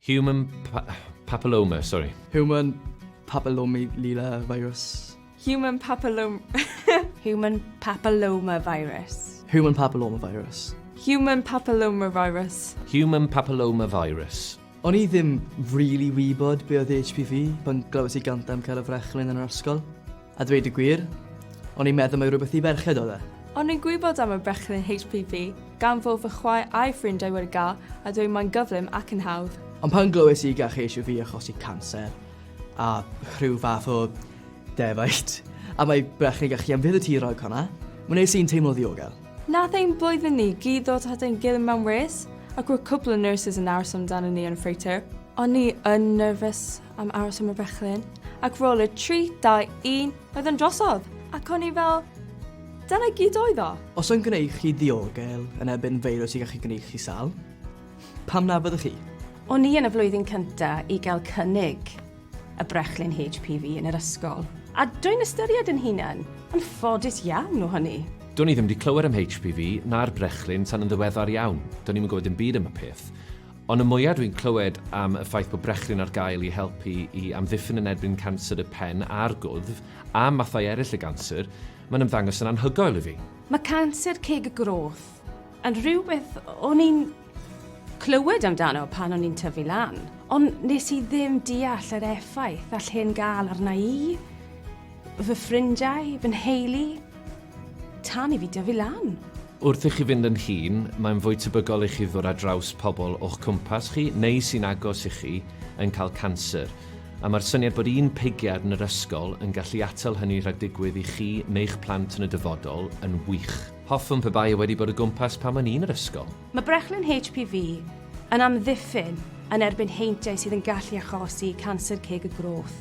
Human papilloma, sorry. Human papillomavirus. Human papillomavirus. Human papillomavirus. Human papillomavirus. Human papillomavirus. O'n I ddim really wybod be oedd HPV pan glywes I gant am cael y frechlyn yn yr ysgol. A dweud y gwir, o'n i'n meddwl mai rhywbeth I ferched oedd e. O'n i'n gwybod am y brechlyn HPV gan fod fy chwaer a'i ffrindiau wedi gael a dweud mae'n gyflym ac yn hawdd. Ond pan glywes I gall HPV achosi canser a rhyw fath o defaid, a mae brechlyn gallu amfyddoturo hwnna, mae'n neud sy'n teimlo ddiogel. Nath ein blwyddyn ni gyd ddod at ein gilydd mewn res, ac roedd cwbl o nurses yn aros amdano ni yn ffreitur. O'n i yn nerfus am aros am y brechlyn, ac roedd y 3, 2, 1 oedd yn drosodd. Ac o'n i fel, dyna gyd oedd o. Os yn gwneud chi ddiogel yn erbyn feirws I gallu gwneud chi sal, pam na byddwch chi? O'n i yn y flwyddyn cyntaf I gael cynnig y brechlyn HPV yn yr ysgol. A dwi'n ystyried yn hunan yn ffodus iawn o hynny. Do'n I ddim wedi clywed am HPV na'r brechlyn tan yn ddiweddar iawn. Do'n I'm yn gwybod dim byd am y peth. Ond y mwyaf dwi'n clywed am y ffaith bod brechlyn ar gael I helpu I amddiffyn yn erbyn canser y pen a'r gwddf a mathau eraill y canser, mae'n ymddangos yn anhygoel I fi. Mae canser ceg y groth yn rhywbeth o'n i'n clywed amdano pan o'n i'n tyfu lan. Ond nes I ddim deall yr effaith all hyn gael arna I, fy ffrindiau, fy nheulu, tan I fi dyfu lan. Wrth I chi fynd yn hun, mae'n fwy tebygol I chi ddod ar draws pobl o'ch cwmpas chi neu sy'n agos I chi yn cael canser. A mae'r syniad bod un pigiad yn yr ysgol yn gallu atal hynny rhag digwydd I chi neu'ch plant yn y dyfodol yn wych. Hoffwn pe bai wedi bod y gwmpas pan o'n i'n yr ysgol. Mae brechlyn HPV yn amddiffyn yn erbyn heintiau sydd yn gallu achosi canser ceg y groth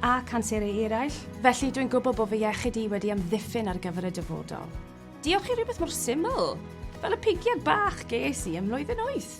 a canserau eraill. Felly dwi'n gwybod bod fy iechyd I wedi amddiffyn ar gyfer y dyfodol. Diolch I rhywbeth mor syml, fel y pigiad bach ges I ym mlwyddyn 8.